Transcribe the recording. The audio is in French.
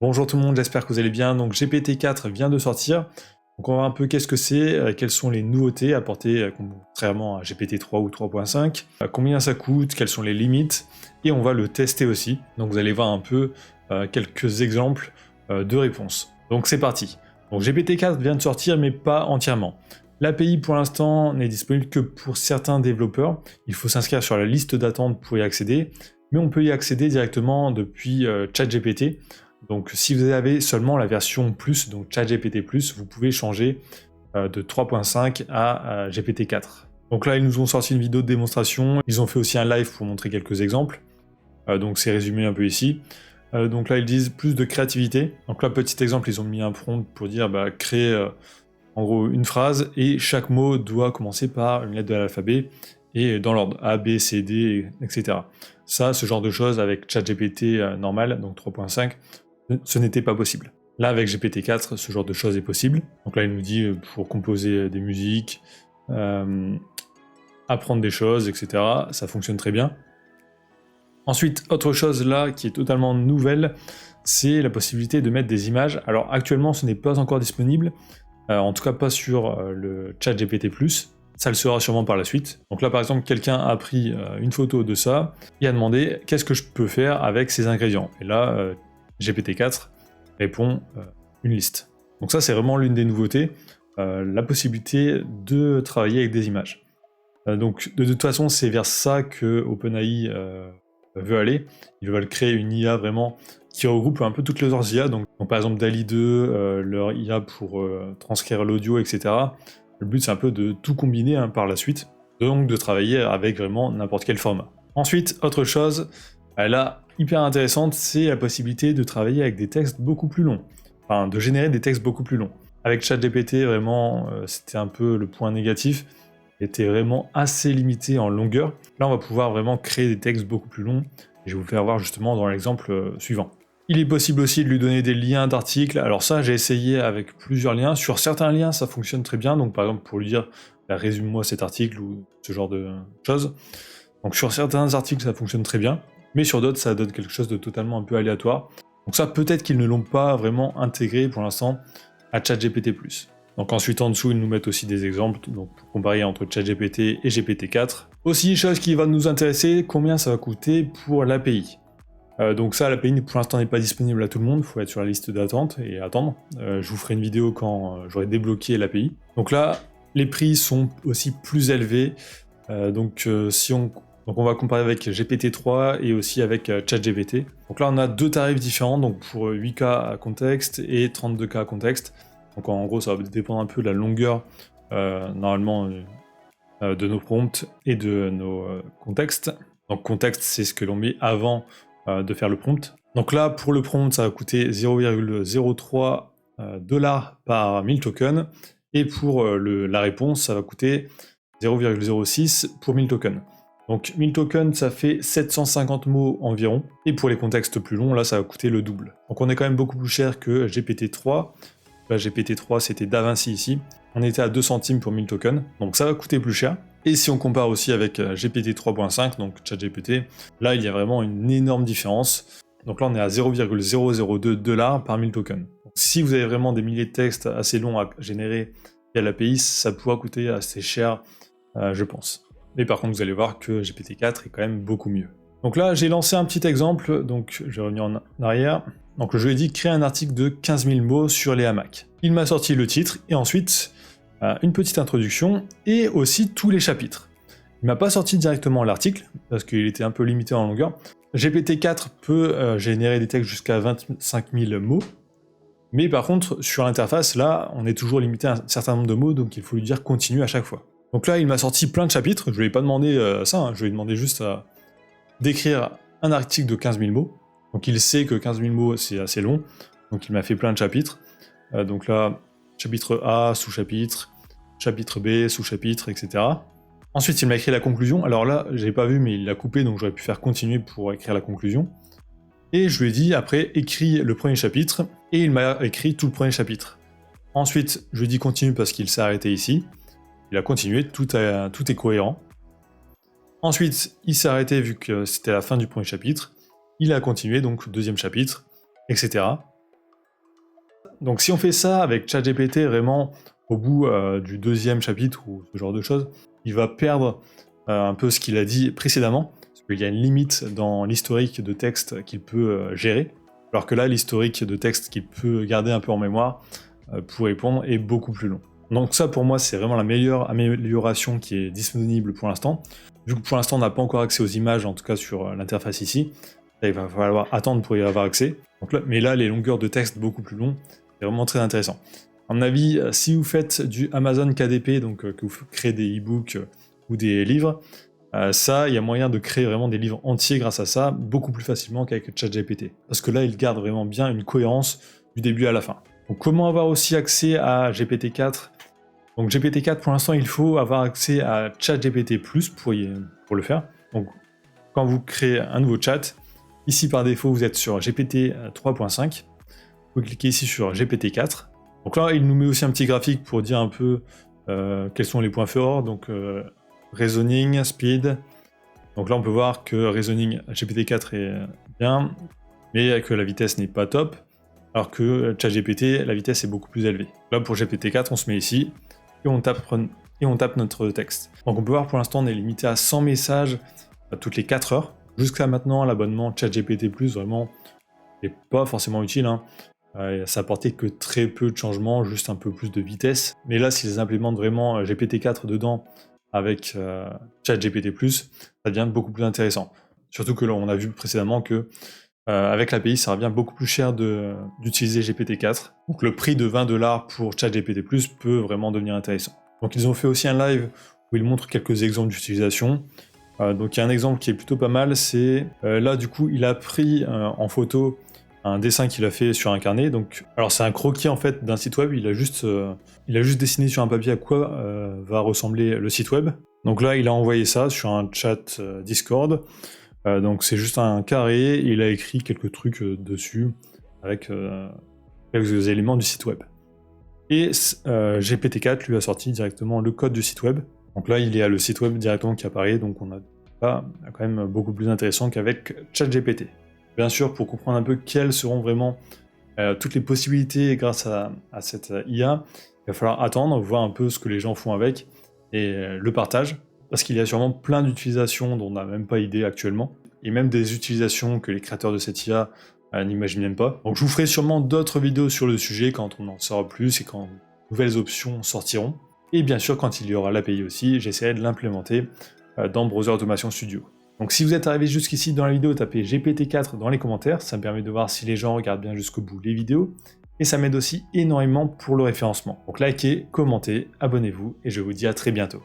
Bonjour tout le monde, j'espère que vous allez bien. Donc GPT-4 vient de sortir. Donc on va voir un peu qu'est-ce que c'est, quelles sont les nouveautés apportées contrairement à GPT-3 ou 3.5, combien ça coûte, quelles sont les limites, et on va le tester aussi. Donc vous allez voir un peu quelques exemples de réponses. Donc c'est parti. Donc GPT-4 vient de sortir mais pas entièrement. L'API pour l'instant n'est disponible que pour certains développeurs. Il faut s'inscrire sur la liste d'attente pour y accéder, mais on peut y accéder directement depuis ChatGPT. Donc si vous avez seulement la version plus, donc ChatGPT+, vous pouvez changer de 3.5 à GPT-4. Donc là, ils nous ont sorti une vidéo de démonstration, ils ont fait aussi un live pour montrer quelques exemples, donc c'est résumé un peu ici. Donc là, ils disent plus de créativité. Donc là, petit exemple, ils ont mis un prompt pour dire créer en gros une phrase, et chaque mot doit commencer par une lettre de l'alphabet, et dans l'ordre A, B, C, D, etc. Ça, ce genre de choses avec ChatGPT normal, donc 3.5, ce n'était pas possible. Là, avec GPT-4, ce genre de choses est possible. Donc là, il nous dit pour composer des musiques, apprendre des choses, etc. Ça fonctionne très bien. Ensuite, autre chose là qui est totalement nouvelle, c'est la possibilité de mettre des images. Alors actuellement, ce n'est pas encore disponible, en tout cas pas sur le chat GPT+. Ça le sera sûrement par la suite. Donc là, par exemple, quelqu'un a pris une photo de ça et a demandé qu'est-ce que je peux faire avec ces ingrédients. Et là, GPT-4 répond une liste. Donc ça, c'est vraiment l'une des nouveautés, la possibilité de travailler avec des images. Donc de toute façon, c'est vers ça que OpenAI veut aller. Ils veulent créer une IA vraiment qui regroupe un peu toutes les autres IA. Donc par exemple DALL-E 2, leur IA pour transcrire l'audio, etc. Le but, c'est un peu de tout combiner par la suite, donc de travailler avec vraiment n'importe quel format. Ensuite, autre chose, là, hyper intéressante, c'est la possibilité de travailler avec des textes beaucoup plus longs. Enfin, de générer des textes beaucoup plus longs. Avec ChatGPT, vraiment, c'était un peu le point négatif. Il était vraiment assez limité en longueur. Là, on va pouvoir vraiment créer des textes beaucoup plus longs. Et je vais vous faire voir justement dans l'exemple suivant. Il est possible aussi de lui donner des liens d'articles. Alors ça, j'ai essayé avec plusieurs liens. Sur certains liens, ça fonctionne très bien. Donc par exemple, pour lui dire, résume-moi cet article ou ce genre de choses. Donc sur certains articles, ça fonctionne très bien. Mais sur d'autres, ça donne quelque chose de totalement un peu aléatoire. Donc ça, peut-être qu'ils ne l'ont pas vraiment intégré pour l'instant à ChatGPT+. Donc ensuite, en dessous, ils nous mettent aussi des exemples, donc pour comparer entre ChatGPT et GPT-4. Aussi, une chose qui va nous intéresser, combien ça va coûter pour l'API. Donc ça, l'API pour l'instant n'est pas disponible à tout le monde, il faut être sur la liste d'attente et attendre. Je vous ferai une vidéo quand j'aurai débloqué l'API. Donc là, les prix sont aussi plus élevés. Donc on va comparer avec GPT-3 et aussi avec ChatGPT. Donc là, on a deux tarifs différents, donc pour 8K à contexte et 32K à contexte. Donc en gros, ça va dépendre un peu de la longueur, normalement, de nos prompts et de nos contextes. Donc contexte, c'est ce que l'on met avant de faire le prompt. Donc là, pour le prompt, ça va coûter 0,03 $ par 1000 tokens. Et pour la réponse, ça va coûter 0,06 pour 1000 tokens. Donc 1000 tokens, ça fait 750 mots environ. Et pour les contextes plus longs, là, ça va coûter le double. Donc on est quand même beaucoup plus cher que GPT-3. Là, GPT-3, c'était DaVinci ici. On était à 2 centimes pour 1000 tokens. Donc ça va coûter plus cher. Et si on compare aussi avec GPT 3.5, donc ChatGPT, là, il y a vraiment une énorme différence. Donc là, on est à 0,002 $ par 1000 tokens. Donc, si vous avez vraiment des milliers de textes assez longs à générer via l'API, ça pourra coûter assez cher, je pense. Mais par contre, vous allez voir que GPT-4 est quand même beaucoup mieux. Donc là, j'ai lancé un petit exemple, donc je vais revenir en arrière. Donc je lui ai dit créer un article de 15 000 mots sur les hamacs. Il m'a sorti le titre, et ensuite une petite introduction, et aussi tous les chapitres. Il m'a pas sorti directement l'article, parce qu'il était un peu limité en longueur. GPT-4 peut générer des textes jusqu'à 25 000 mots, mais par contre, sur l'interface, là, on est toujours limité à un certain nombre de mots, donc il faut lui dire continue à chaque fois. Donc là, il m'a sorti plein de chapitres, je lui ai pas demandé ça, hein, je lui ai demandé juste d'écrire un article de 15 000 mots. Donc il sait que 15 000 mots, c'est assez long, donc il m'a fait plein de chapitres. Donc là, chapitre A, sous-chapitre, chapitre B, sous-chapitre, etc. Ensuite, il m'a écrit la conclusion. Alors là, j'ai pas vu, mais il l'a coupé, donc j'aurais pu faire continuer pour écrire la conclusion. Et je lui ai dit, après, écris le premier chapitre, et il m'a écrit tout le premier chapitre. Ensuite, je lui ai dit continue parce qu'il s'est arrêté ici. Il a continué, tout est cohérent. Ensuite, il s'est arrêté vu que c'était la fin du premier chapitre. Il a continué, donc deuxième chapitre, etc. Donc si on fait ça avec ChatGPT, vraiment, au bout du 2e chapitre ou ce genre de choses, il va perdre un peu ce qu'il a dit précédemment, parce qu'il y a une limite dans l'historique de texte qu'il peut gérer, alors que là, l'historique de texte qu'il peut garder un peu en mémoire pour répondre est beaucoup plus long. Donc ça, pour moi, c'est vraiment la meilleure amélioration qui est disponible pour l'instant. Vu que pour l'instant, on n'a pas encore accès aux images, en tout cas sur l'interface ici, là, il va falloir attendre pour y avoir accès. Donc là, mais là, les longueurs de texte beaucoup plus longues, c'est vraiment très intéressant. À mon avis, si vous faites du Amazon KDP, donc que vous créez des e-books ou des livres, ça, il y a moyen de créer vraiment des livres entiers grâce à ça, beaucoup plus facilement qu'avec ChatGPT. Parce que là, il garde vraiment bien une cohérence du début à la fin. Donc comment avoir aussi accès à GPT-4 ? Donc GPT-4, pour l'instant, il faut avoir accès à ChatGPT+, pour le faire. Donc quand vous créez un nouveau chat, ici par défaut, vous êtes sur GPT 3.5. Vous cliquez ici sur GPT-4. Donc là, il nous met aussi un petit graphique pour dire un peu quels sont les points forts. Donc reasoning, speed. Donc là, on peut voir que reasoning GPT-4 est bien, mais que la vitesse n'est pas top. Alors que ChatGPT, la vitesse est beaucoup plus élevée. Là, pour GPT-4, on se met ici, et on tape notre texte. Donc on peut voir pour l'instant, on est limité à 100 messages toutes les 4 heures. Jusqu'à maintenant, l'abonnement ChatGPT+, vraiment, n'est pas forcément utile. Ça apportait que très peu de changements, juste un peu plus de vitesse. Mais là, s'ils implémentent vraiment GPT-4 dedans avec ChatGPT+, ça devient beaucoup plus intéressant. Surtout que là, on a vu précédemment que avec l'API, ça revient beaucoup plus cher d'utiliser GPT-4. Donc le prix de $20 pour ChatGPT+, peut vraiment devenir intéressant. Donc ils ont fait aussi un live où ils montrent quelques exemples d'utilisation. Donc il y a un exemple qui est plutôt pas mal, c'est là du coup il a pris en photo un dessin qu'il a fait sur un carnet. Donc, alors c'est un croquis en fait d'un site web, il a juste dessiné sur un papier à quoi va ressembler le site web. Donc là il a envoyé ça sur un chat Discord. Donc c'est juste un carré, et il a écrit quelques trucs dessus avec quelques éléments du site web. Et GPT-4 lui a sorti directement le code du site web. Donc là il y a le site web directement qui apparaît, donc on a pas quand même beaucoup plus intéressant qu'avec ChatGPT. Bien sûr, pour comprendre un peu quelles seront vraiment toutes les possibilités grâce à cette IA, il va falloir attendre, voir un peu ce que les gens font avec et le partage. Parce qu'il y a sûrement plein d'utilisations dont on n'a même pas idée actuellement, et même des utilisations que les créateurs de cette IA n'imaginent même pas. Donc je vous ferai sûrement d'autres vidéos sur le sujet quand on en saura plus et quand de nouvelles options sortiront. Et bien sûr, quand il y aura l'API aussi, j'essaierai de l'implémenter dans Browser Automation Studio. Donc si vous êtes arrivé jusqu'ici dans la vidéo, tapez GPT-4 dans les commentaires, ça me permet de voir si les gens regardent bien jusqu'au bout les vidéos, et ça m'aide aussi énormément pour le référencement. Donc likez, commentez, abonnez-vous, et je vous dis à très bientôt.